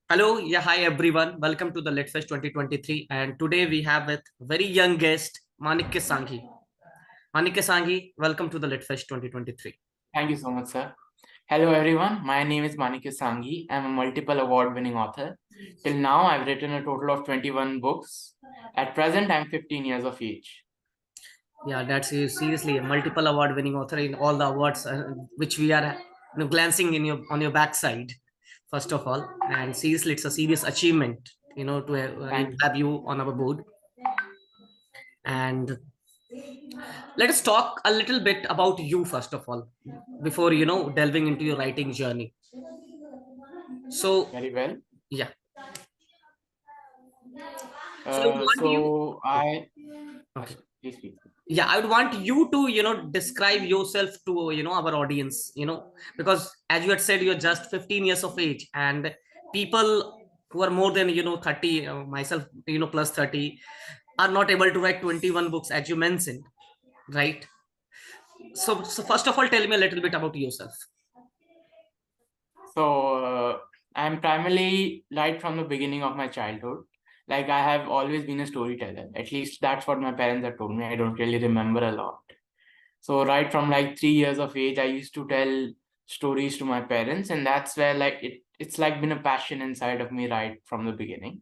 Hello, yeah, hi everyone. Welcome to the LitFest 2023. And today we have with very young guest Manikya Sanghi. Manikya Sanghi, welcome to the LitFest 2023. Thank you so much, sir. Hello, everyone. My name is Manikya Sanghi. I'm a multiple award-winning author. Till now, I've written a total of 21 books. At present, I'm 15 years of age. Yeah, that's seriously a multiple award-winning author in all the awards which we are glancing in your on your backside. First of all, and seriously, it's a serious achievement, to Thank you. have you on our board. And let us talk a little bit about you first of all, before delving into your writing journey. So Very well. yeah. So I would Uh, want you. so I, Okay. please speak. Yeah, I would want you to, describe yourself to, our audience, because as you had said, you're just 15 years of age, and people who are more than, 30, myself, plus 30, are not able to write 21 books, as you mentioned, right? So first of all, tell me a little bit about yourself. So I'm primarily right from the beginning of my childhood. Like I have always been a storyteller. At least that's what my parents have told me. I don't really remember a lot. So right from like 3 years of age, I used to tell stories to my parents, and that's where like it's like been a passion inside of me right from the beginning.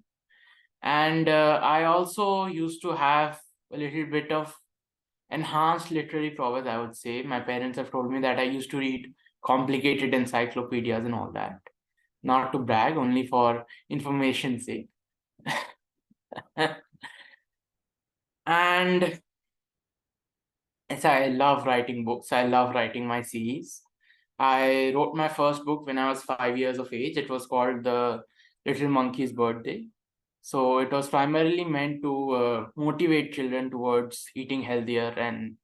And I also used to have a little bit of enhanced literary prowess, I would say. My parents have told me that I used to read complicated encyclopedias and all that. Not to brag, only for information's sake. And yes, I love writing books. I love writing my series. I wrote my first book when I was 5 years of age. It was called The Little Monkey's Birthday. So it was primarily meant to motivate children towards eating healthier and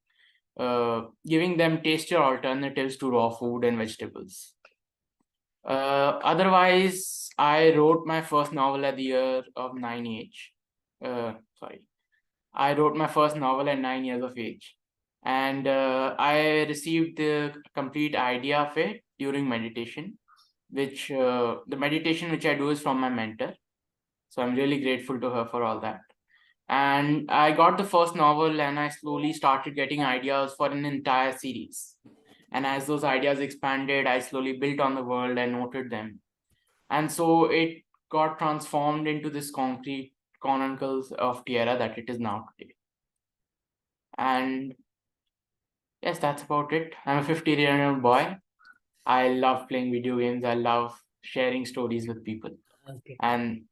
giving them tastier alternatives to raw food and vegetables. Otherwise, I wrote my first novel at the year of 9 age. Sorry, I wrote my first novel at 9 years of age, and I received the complete idea of it during meditation, which the meditation which I do is from my mentor. So I'm really grateful to her for all that. And I got the first novel, and I slowly started getting ideas for an entire series. And as those ideas expanded, I slowly built on the world and noted them. And so it got transformed into this concrete chronicles of Tierra that it is now today. And yes, that's about it. I'm a 15-year-old boy. I love playing video games. I love sharing stories with people. Okay. And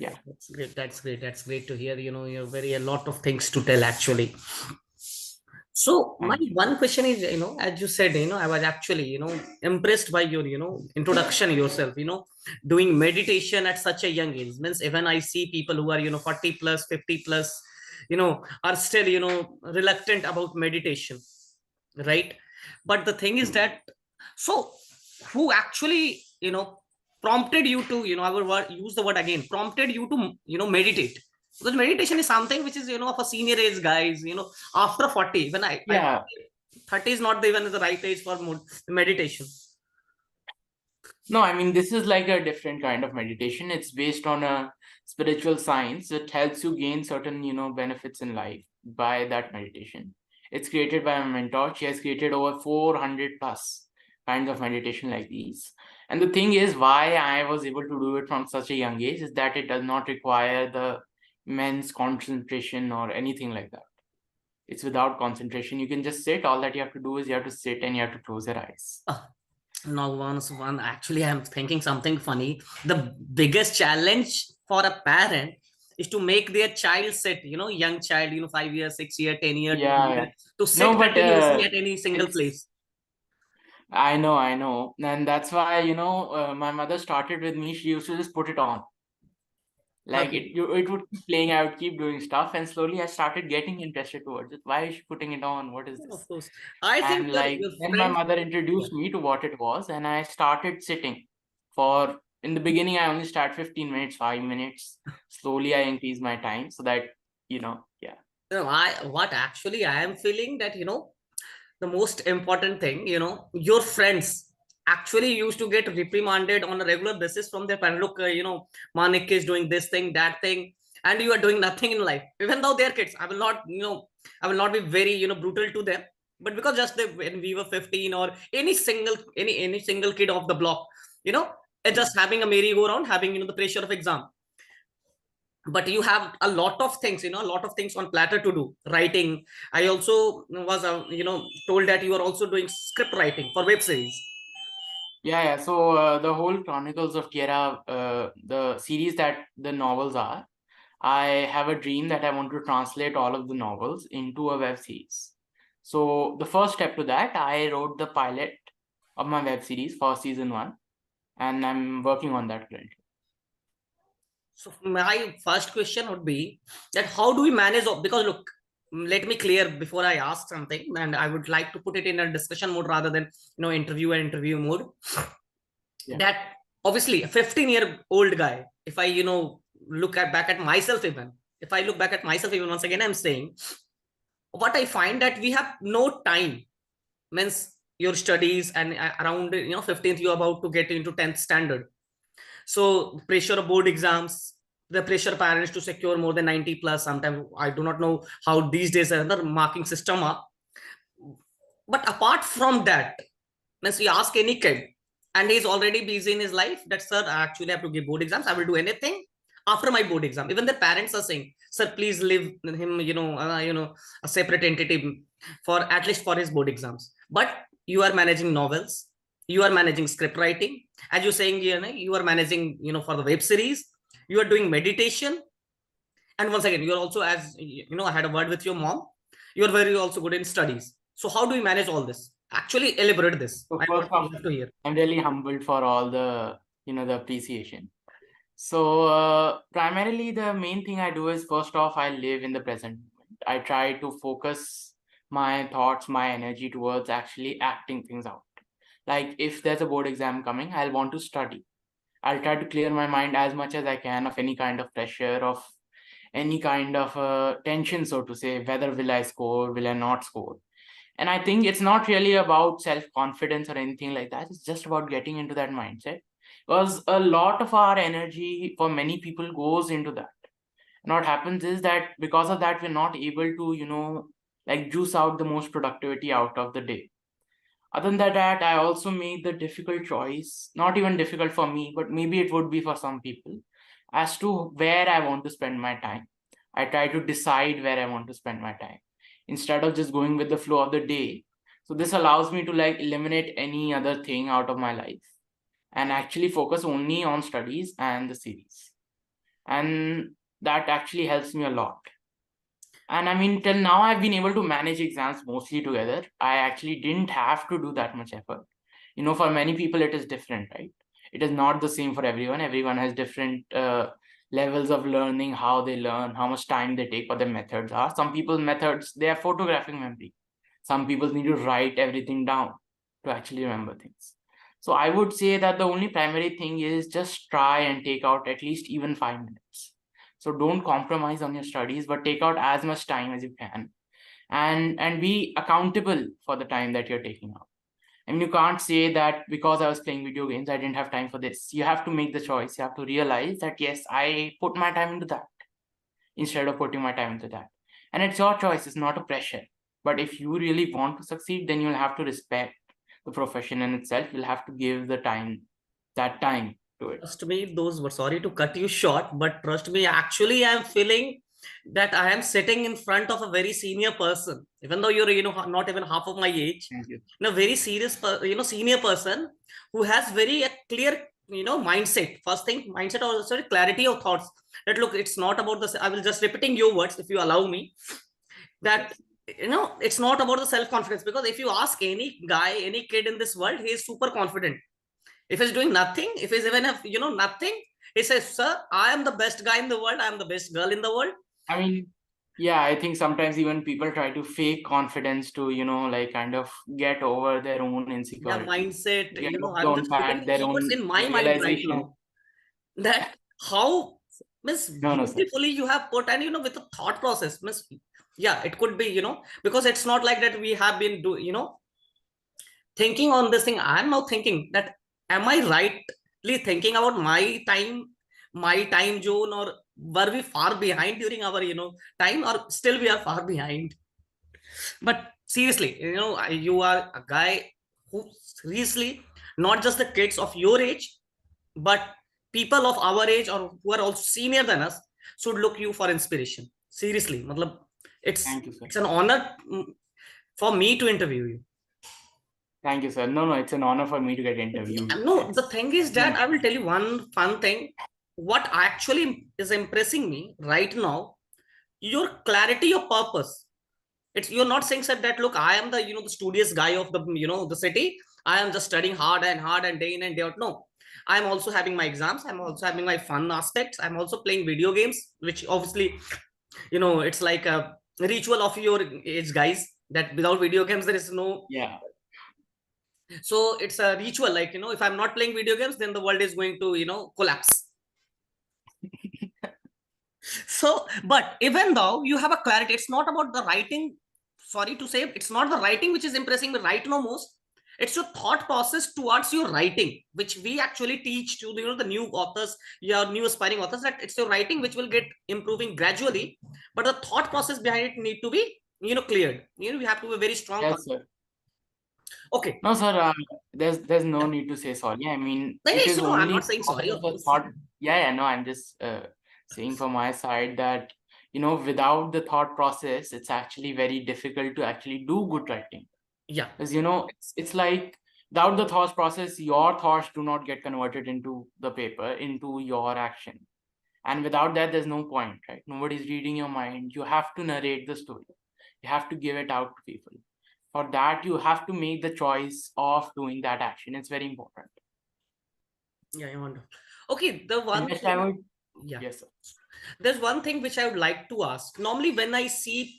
yeah. That's great. That's great. That's great to hear. You're very a lot of things to tell actually. So my Thank you. one question is, as you said, I was actually, impressed by your, introduction yourself, doing meditation at such a young age. Means even I see people who are, 40 plus, 50 plus, are still, reluctant about meditation, right? But the thing is that, so who actually, prompted you to, I will use the word again, prompted you to, meditate? Because meditation is something which is, of a senior age guys, after 40, when I Yeah. 30 is not even the right age for meditation. No, I mean, this is like a different kind of meditation. It's based on a spiritual science. It helps you gain certain, benefits in life by that meditation. It's created by a mentor. She has created over 400 plus kinds of meditation like these. And the thing is, why I was able to do it from such a young age is that it does not require the immense concentration or anything like that. It's without concentration. You can just sit. All that you have to do is you have to sit and you have to close your eyes. Now, one actually, I'm thinking something funny. The biggest challenge for a parent is to make their child sit, young child, 5 years, 6 year, 10 year, Yeah, yeah. to No, sit but continuously at any single it's place. I know, and that's why my mother started with me. She used to just put it on, like Okay, it would keep playing. I would keep doing stuff, and slowly I started getting interested towards it. Why is she putting it on? What is of this? course. I think And your like your then my friends. mother Yeah. introduced me to what it was, and I started sitting for. In the beginning, I only start 15 minutes, 5 minutes. Slowly, I increase my time so that yeah. What actually I am feeling that the most important thing, your friends actually used to get reprimanded on a regular basis from their parents. Look, Manik is doing this thing, that thing, and you are doing nothing in life. Even though they're kids, I will not, I will not be very, brutal to them. But because just when we were 15, or any single kid of the block, you know, just having a merry-go-round, having, the pressure of exam. But you have a lot of things, a lot of things on platter to do. Writing. I also was, told that you are also doing script writing for web series. Yeah. So the whole Chronicles of Kiera, the series that the novels are, I have a dream that I want to translate all of the novels into a web series. So the first step to that, I wrote the pilot of my web series for season 1, and I'm working on that currently. So my first question would be that how do we manage, because look, let me clear before I ask something, and I would like to put it in a discussion mode rather than, interview mode. Yeah. That obviously a 15-year-old guy, if I, look at back at myself, even if I look back at myself, even once again, I'm saying what I find that we have no time. Means your studies, and around, 15th, you're about to get into 10th standard. So pressure of board exams, the pressure parents to secure more than 90 plus. Sometimes I do not know how these days another marking system are. But apart from that, means we ask any kid, and he's already busy in his life, that sir, I actually have to give board exams, I will do anything after my board exam. Even the parents are saying, sir, please leave him, a separate entity for at least for his board exams. But you are managing novels, you are managing script writing, as you're saying, you are managing, for the web series, you are doing meditation. And once again, you're also, as I had a word with your mom, you're very also good in studies. So how do we manage all this? Actually elaborate this. So I first off, love to hear. I'm really humbled for all the the appreciation. So primarily the main thing I do is, first off, I live in the present moment. I try to focus my thoughts, my energy towards actually acting things out. Like if there's a board exam coming, I'll want to study. I'll try to clear my mind as much as I can of any kind of pressure, of any kind of tension, so to say, whether will I score, will I not score. And I think it's not really about self-confidence or anything like that. It's just about getting into that mindset. Because a lot of our energy for many people goes into that. And what happens is that because of that, we're not able to, like juice out the most productivity out of the day. Other than that, I also made the difficult choice, not even difficult for me, but maybe it would be for some people, as to where I want to spend my time. I try to decide where I want to spend my time instead of just going with the flow of the day. So this allows me to like eliminate any other thing out of my life and actually focus only on studies and the series. And that actually helps me a lot. And I mean, till now, I've been able to manage exams mostly together. I actually didn't have to do that much effort. For many people, it is different, right? It is not the same for everyone. Everyone has different levels of learning, how they learn, how much time they take, what their methods are. Some people's methods, they are photographic memory. Some people need to write everything down to actually remember things. So I would say that the only primary thing is just try and take out at least even 5 minutes. So don't compromise on your studies, but take out as much time as you can, and be accountable for the time that you're taking out. I mean, you can't say that because I was playing video games, I didn't have time for this. You have to make the choice. You have to realize that, yes, I put my time into that instead of putting my time into that. And it's your choice. It's not a pressure. But if you really want to succeed, then you'll have to respect the profession in itself. You'll have to give that time to it. Trust me, those were, sorry to cut you short, but trust me, actually, I'm feeling that I am sitting in front of a very senior person, even though you're, not even half of my age. Thank you. A very serious, senior person who has very clear, mindset. First thing, mindset, or sorry, clarity of thoughts. That look, it's not about the. I will just repeating your words if you allow me. That it's not about the self confidence, because if you ask any guy, any kid in this world, he is super confident. If he's doing nothing, if he's even have, nothing, he says, sir, I am the best guy in the world, I am the best girl in the world. I mean, yeah, I think sometimes even people try to fake confidence to, like kind of get over their own insecurity. The mindset, I'm Don't just putting pad the their keywords own in my mind right realization. now. That how Miss No, sir. beautifully you have put, and with the thought process, Miss, yeah, it could be, because it's not like that we have been thinking on this thing, I'm now thinking that, am I rightly thinking about my time zone, or were we far behind during our, time, or still we are far behind? But seriously, you are a guy who, seriously, not just the kids of your age, but people of our age or who are also senior than us should look you for inspiration. Seriously, matlab, Thank you, sir. it's an honor for me to interview you. Thank you, sir. No, it's an honor for me to get interviewed. No, the thing is that I will tell you one fun thing. What actually is impressing me right now, your clarity of purpose. It's, you're not saying that look, I am the, the studious guy of the, the city. I am just studying hard and day in and day out. No, I'm also having my exams. I'm also having my fun aspects. I'm also playing video games, which obviously, it's like a ritual of your age, guys, that without video games there is no. Yeah. So it's a ritual, like, if I'm not playing video games, then the world is going to, collapse. So, but even though you have a clarity, it's not about the writing. Sorry to say, it's not the writing which is impressing me right now most. It's your thought process towards your writing, which we actually teach to the, the new authors, your new aspiring authors, that it's your writing which will get improving gradually, but the thought process behind it need to be, cleared. You have to be very strong. Yes, sir. Okay. No, sir. There's no need to say sorry. I mean, it is no, only I'm not saying sorry. thought. Yeah. No, I'm just saying from my side that, without the thought process, it's actually very difficult to actually do good writing. Yeah. Because it's like, without the thought process, your thoughts do not get converted into the paper, into your action. And without that, there's no point, right? Nobody's reading your mind. You have to narrate the story. You have to give it out to people. For that, you have to make the choice of doing that action. It's very important. Yeah, I wonder. Okay, the one Yes, thing, I would. yeah. Yes, sir. There's one thing which I would like to ask. Normally, when I see,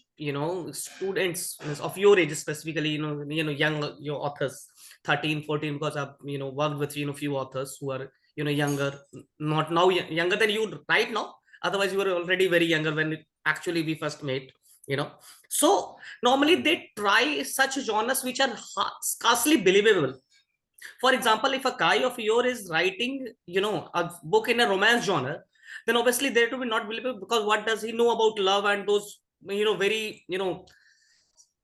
students of your age, specifically, young, your authors, 13, 14, because I've, worked with, few authors who are, younger, not now younger than you right now. Otherwise, you were already very younger when actually we first met, So normally they try such genres which are scarcely believable. For example, if a guy of yours is writing, a book in a romance genre, then obviously there to be not believable, because what does he know about love and those, very,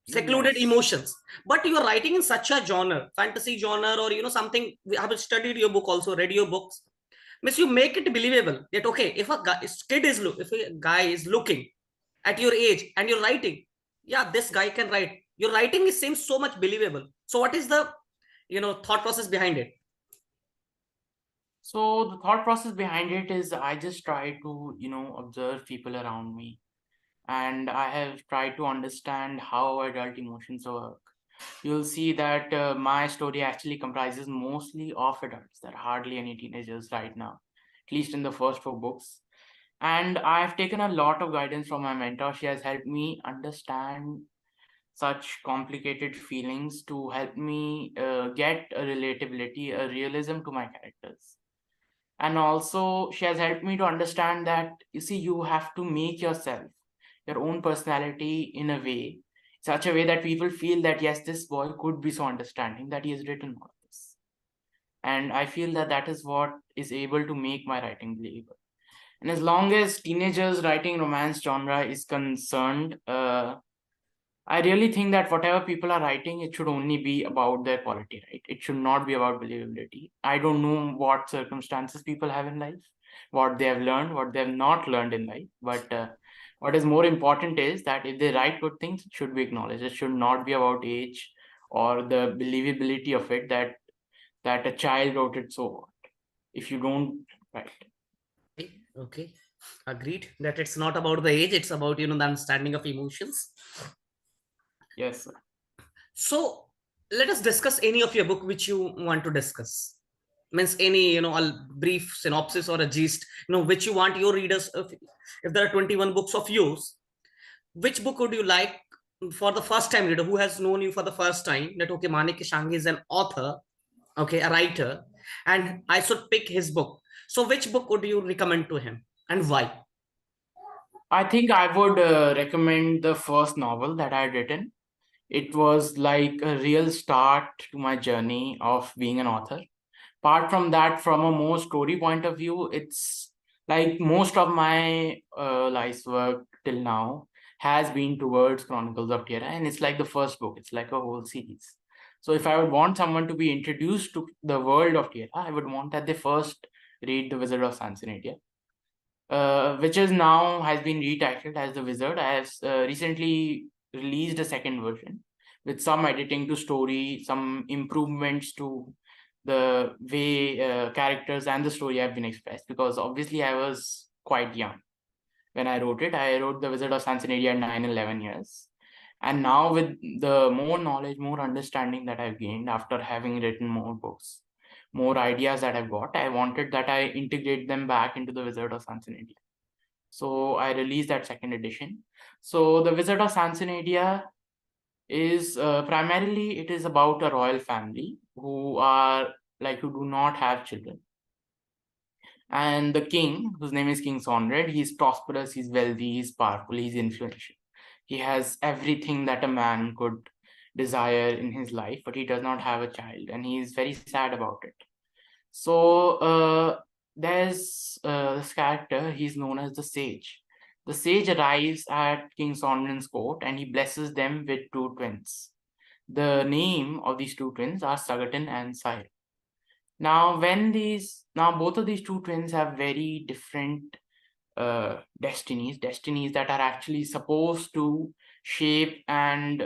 secluded emotions? But you are writing in such a genre, fantasy genre, or something. We have studied your book, also read your books. Means you make it believable that okay, if if a guy is looking at your age and you're writing, yeah, this guy can write. Your writing is seems so much believable. So what is the, thought process behind it? So the thought process behind it is, I just try to, observe people around me. And I have tried to understand how adult emotions work. You'll see that my story actually comprises mostly of adults. There are hardly any teenagers right now, at least in the first 4 books. And I've taken a lot of guidance from my mentor. She has helped me understand such complicated feelings to help me get a relatability, a realism to my characters. And also, she has helped me to understand that, you see, you have to make yourself, your own personality in a way, such a way that people feel that, yes, this boy could be so understanding that he has written all this. And I feel that that is what is able to make my writing believable. And as long as teenagers writing romance genre is concerned, I really think that whatever people are writing, it should only be about their quality, right? It should not be about believability. I don't know what circumstances people have in life, what they have learned, what they have not learned in life. But what is more important is that if they write good things, it should be acknowledged. It should not be about age or the believability of it, that a child wrote it, so what? If you don't write. Okay. Agreed that it's not about the age, it's about, the understanding of emotions. Yes, sir. So let us discuss any of your book which you want to discuss. Means any, a brief synopsis or a gist, which you want your readers. If there are 21 books of yours, which book would you like for the first time reader who has known you for the first time, that okay, Manikya Sanghi is an author, okay, a writer, and I should pick his book. So which book would you recommend to him and why? I think I would recommend the first novel that I had written. It was like a real start to my journey of being an author. Apart from that, from a more story point of view, it's like most of my life's work till now has been towards Chronicles of Tierra, and it's like the first book. It's like a whole series. So if I would want someone to be introduced to the world of Tierra, I would want that they first read The Wizard of Sansoneria, which is now has been retitled as The Wizard. I have recently released a second version with some editing to story, some improvements to the way characters and the story have been expressed, because obviously I was quite young when I wrote it. I wrote The Wizard of Sansoneria at 9-11 years. And now with the more knowledge, more understanding that I've gained after having written more books, more ideas that I've got, I wanted that I integrate them back into The Wizard of Sansoneria. So I released that second edition. So The Wizard of Sansoneria is primarily, it is about a royal family who do not have children. And the king, whose name is King Sonred, he's prosperous, he's wealthy, he's powerful, he's influential. He has everything that a man could desire in his life, but he does not have a child, and he is very sad about it. So there's this character, he's known as the Sage. The Sage arrives at King Sonren's court and he blesses them with two twins. The name of these two twins are Sagatin and Sire. Now, both of these two twins have very different destinies that are actually supposed to shape and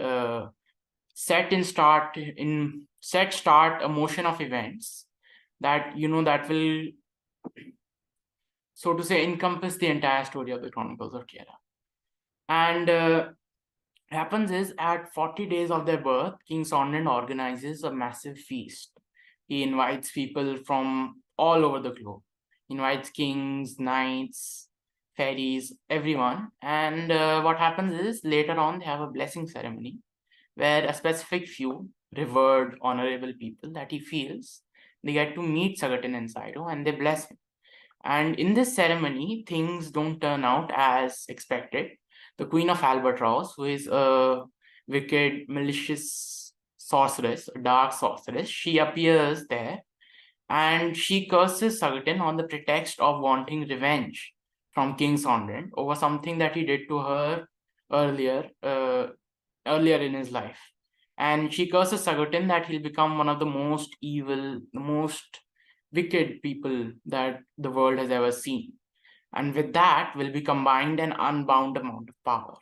set start a motion of events that that will, so to say, encompass the entire story of the Chronicles of Tierra. And happens is, at 40 days of their birth, King Sonren organizes a massive feast. He invites people from all over the globe. He invites kings, knights, fairies, everyone. And what happens is, later on, they have a blessing ceremony where a specific few revered, honorable people that he feels, they get to meet Sagatin and Sairo and they bless him. And in this ceremony, things don't turn out as expected. The Queen of Albatross, who is a wicked, malicious sorceress, a dark sorceress, she appears there and she curses Sagatin on the pretext of wanting revenge from King Sonren over something that he did to her earlier in his life. And she curses Sagatin that he'll become one of the most evil, the most wicked people that the world has ever seen. And with that will be combined an unbound amount of power.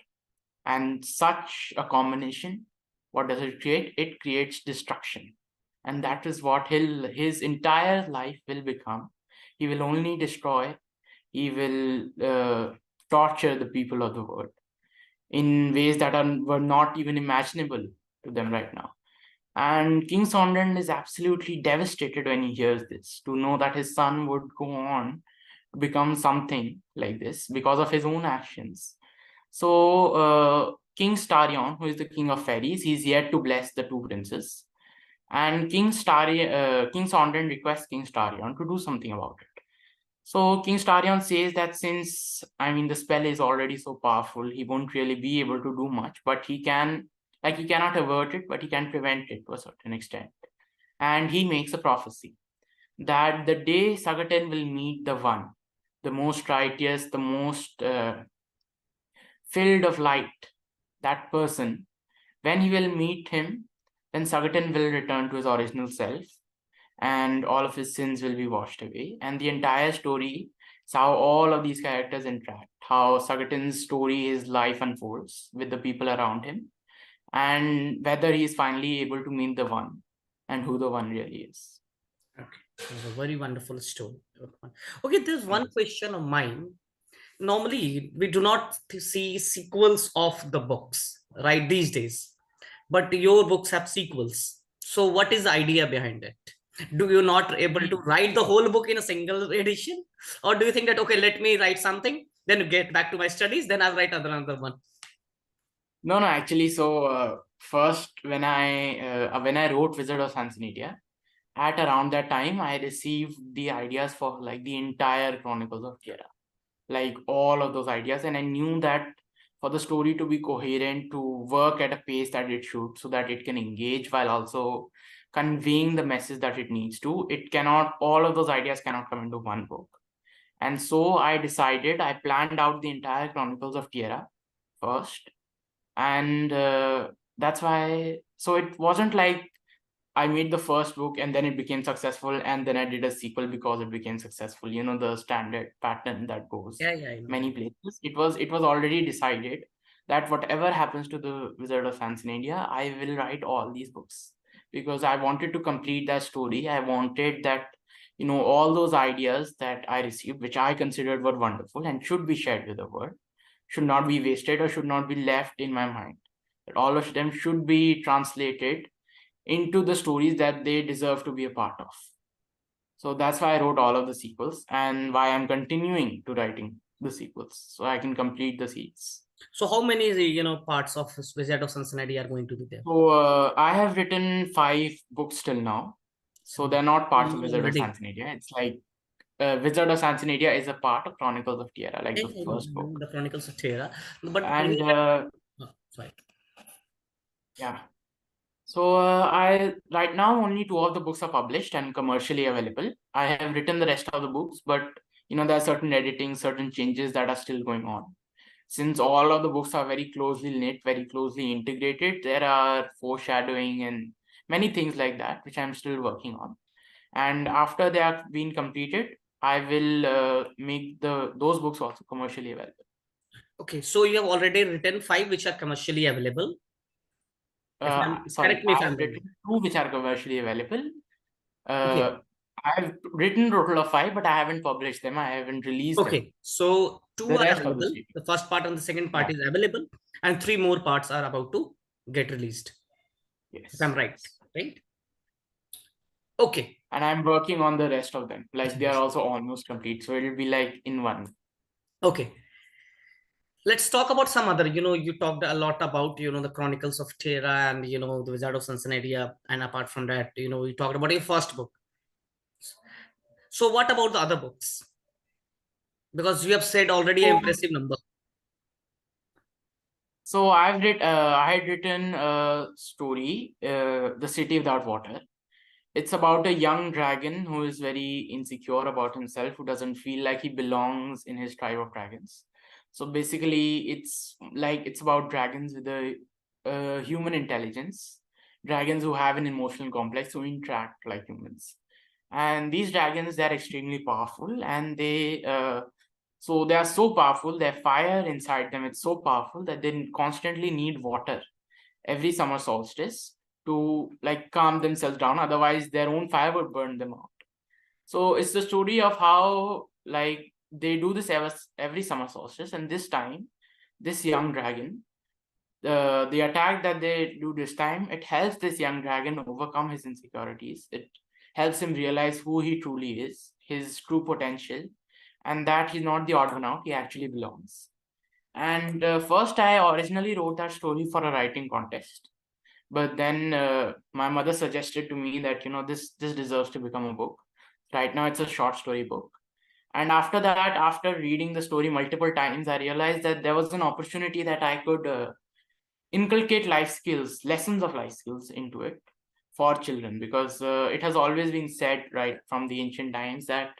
And such a combination, what does it create? It creates destruction. And that is what his entire life will become. He will only destroy, he will torture the people of the world in ways that were not even imaginable to them right now. And King Sonren is absolutely devastated when he hears this, to know that his son would go on to become something like this because of his own actions. So King Starion, who is the king of fairies, he's yet to bless the two princes. And King Sonren requests King Starion to do something about it. So King Starion says that since, the spell is already so powerful, he won't really be able to do much, but he cannot avert it, but he can prevent it to a certain extent. And he makes a prophecy that the day Sagatin will meet the One, the most righteous, the most filled of light, that person, when he will meet him, then Sagatin will return to his original self and all of his sins will be washed away. And the entire story is how all of these characters interact, how Sagatin's story, his life unfolds with the people around him, and whether he is finally able to meet the One and who the One really is. Okay, it was a very wonderful story. Okay, there's one question of mine. Normally, we do not see sequels of the books, right, these days, but your books have sequels. So, what is the idea behind it? Do you not able to write the whole book in a single edition, or do you think that, okay, let me write something, then get back to my studies, then I'll write another one? No, actually, so first when I wrote Wizard of Sansoneria, at around that time I received the ideas for like the entire Chronicles of Tierra, like all of those ideas, and I knew that for the story to be coherent, to work at a pace that it should, so that it can engage while also conveying the message that it needs to. It cannot, all of those ideas cannot come into one book. And so I planned out the entire Chronicles of Tierra first. And that's why, so it wasn't like I made the first book and then it became successful and then I did a sequel because it became successful. You know, the standard pattern that goes Yeah, I know. many places. It was already decided that whatever happens to the Wizard of India, I will write all these books because I wanted to complete that story. I wanted that, you know, all those ideas that I received, which I considered were wonderful and should be shared with the world, should not be wasted or should not be left in my mind. That all of them should be translated into the stories that they deserve to be a part of. So that's why I wrote all of the sequels and why I'm continuing to writing the sequels so I can complete the seeds. So how many, parts of Wizard of Cincinnati are going to be there? So I have written 5 books till now. So they're not parts of Wizard of Already. Cincinnati. It's like Wizard of Cincinnati is a part of Chronicles of Tierra, like Yes, the I know, first book. the Chronicles of Terra. But And sorry. yeah. So I right now only 2 of the books are published and commercially available. I have written the rest of the books, but you know, there are certain editing, certain changes that are still going on. Since all of the books are very closely knit, very closely integrated, there are foreshadowing and many things like that, which I'm still working on. And after they have been completed, I will make those books also commercially available. Okay, so you have already written 5 which are commercially available. If Sorry, correct me if I'm I've wrong. written 2 which are commercially available. Okay. I've written a total of 5, but I haven't published them. I haven't released them. Okay, so 2 The are rest of the available. series. The first part and the second part Yeah. is available, and 3 more parts are about to get released. If Yes. I'm right, right? Okay. And I'm working on the rest of them. Like they are also almost complete. So it'll be like in one. Okay. Let's talk about some other. You talked a lot about the Chronicles of Terra and the Wizard of Cincinnati, and apart from that, you talked about your first book. So what about the other books? Because you have said already an So, impressive number. so I had written a story, The City Without Water. It's about a young dragon who is very insecure about himself, who doesn't feel like he belongs in his tribe of dragons. So basically, it's about dragons with a human intelligence, dragons who have an emotional complex, who interact like humans. And these dragons, they're extremely powerful, and so they are so powerful. Their fire inside them, it's so powerful that they constantly need water every summer solstice to like calm themselves down. Otherwise, their own fire would burn them out. So it's the story of how like they do this every summer solstice, and this time, this young dragon, the attack that they do this time, it helps this young dragon overcome his insecurities. It helps him realize who he truly is, his true potential, and that he's not the odd one out. He actually belongs. And first, I originally wrote that story for a writing contest, but then my mother suggested to me that this deserves to become a book. Right now, it's a short story book. And after that, after reading the story multiple times, I realized that there was an opportunity that I could inculcate life skills, lessons of life skills into it for children, because it has always been said right from the ancient times that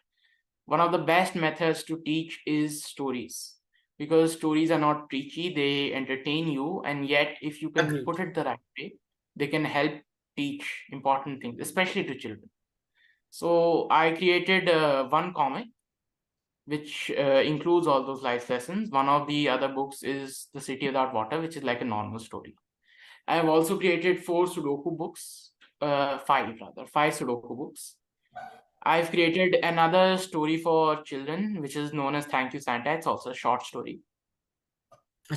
one of the best methods to teach is stories, because stories are not preachy, they entertain you, and yet if you can Agreed. put it the right way, they can help teach important things, especially to children. So I created one comic which includes all those life lessons. One of the other books is The City Without Water, which is like a normal story. I have also created 4 Sudoku books, 5 Sudoku books. I've created another story for children, which is known as Thank You Santa. It's also a short story.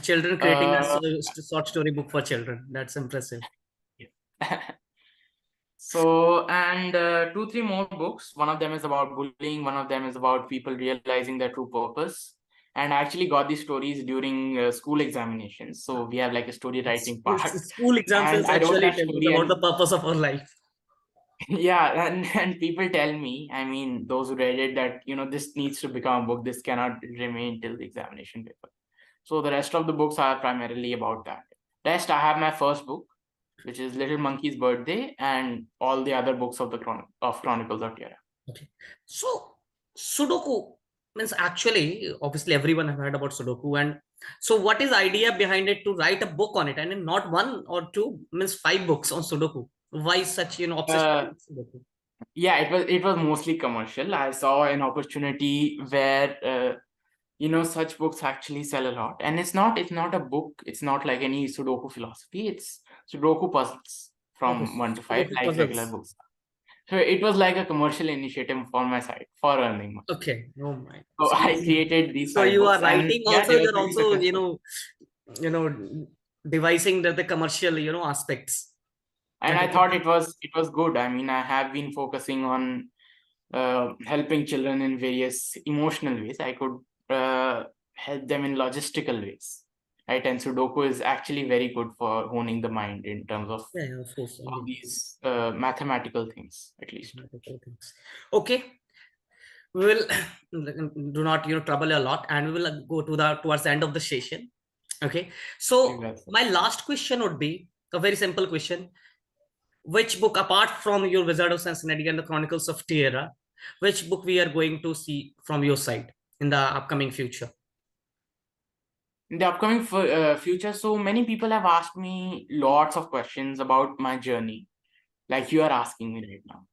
Children creating a Uh, short story book for children. That's impressive. so, and 2, 3 more books. One of them is about bullying. One of them is about people realizing their true purpose. And I actually got these stories during school examinations. So we have like a story writing part. School exams And is I wrote actually that tell us story, about and the purpose of our life. yeah, and people tell me, I mean, those who read it, that this needs to become a book. This cannot remain till the examination paper. So the rest of the books are primarily about that. Rest, I have my first book, which is Little Monkey's Birthday, and all the other books of the Chronicles of Terra. Okay. So Sudoku means, actually, obviously everyone have heard about Sudoku. And so what is the idea behind it to write a book on it? And then not one or two, means 5 books on Sudoku. Why such, obsession with Sudoku? Yeah, it was mostly commercial. I saw an opportunity where such books actually sell a lot, and it's not a book. It's not like any Sudoku philosophy. It's Sudoku puzzles Okay. from 1 to 5, Sudoku like regular puzzles. books. So it was like a commercial initiative for my side for earning money. Okay. Oh my. So I created these So five you are books, and writing yeah, also, they were you're pretty also, successful. devising the commercial, aspects. And I thought it was good. I mean, I have been focusing on helping children in various emotional ways. I could help them in logistical ways, right? And Sudoku is actually very good for honing the mind in terms of Yeah, of course. I all mean, these mathematical things, at least. mathematical things. Okay. We will do not, trouble a lot, and we will go towards the end of the session. Okay. So Exactly. my last question would be a very simple question. Which book, apart from your Wizard of Cincinnati and the Chronicles of Tierra, which book we are going to see from your side in the upcoming future? In the upcoming future, so many people have asked me lots of questions about my journey, like you are asking me right now.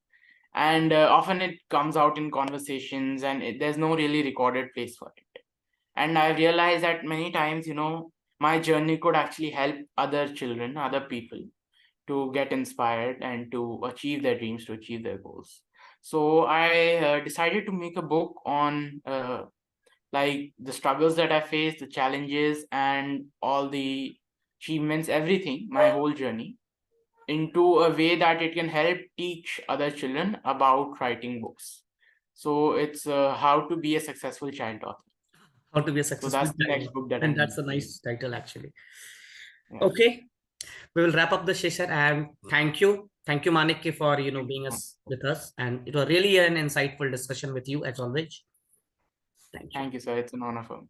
And often it comes out in conversations, and there's no really recorded place for it. And I realized that many times, my journey could actually help other children, other people, to get inspired and to achieve their dreams, to achieve their goals. So I decided to make a book on like the struggles that I faced, the challenges, and all the achievements, everything, my whole journey, into a way that it can help teach other children about writing books. So it's how to be a successful child author. How to be a So successful that's the child? next book that And I'm that's going a to create. nice title, actually. Yeah. Okay. We will wrap up the session, and thank you, Manikya, for being with us, and it was really an insightful discussion with you as always. Thank you. Thank you, sir. It's an honor for me.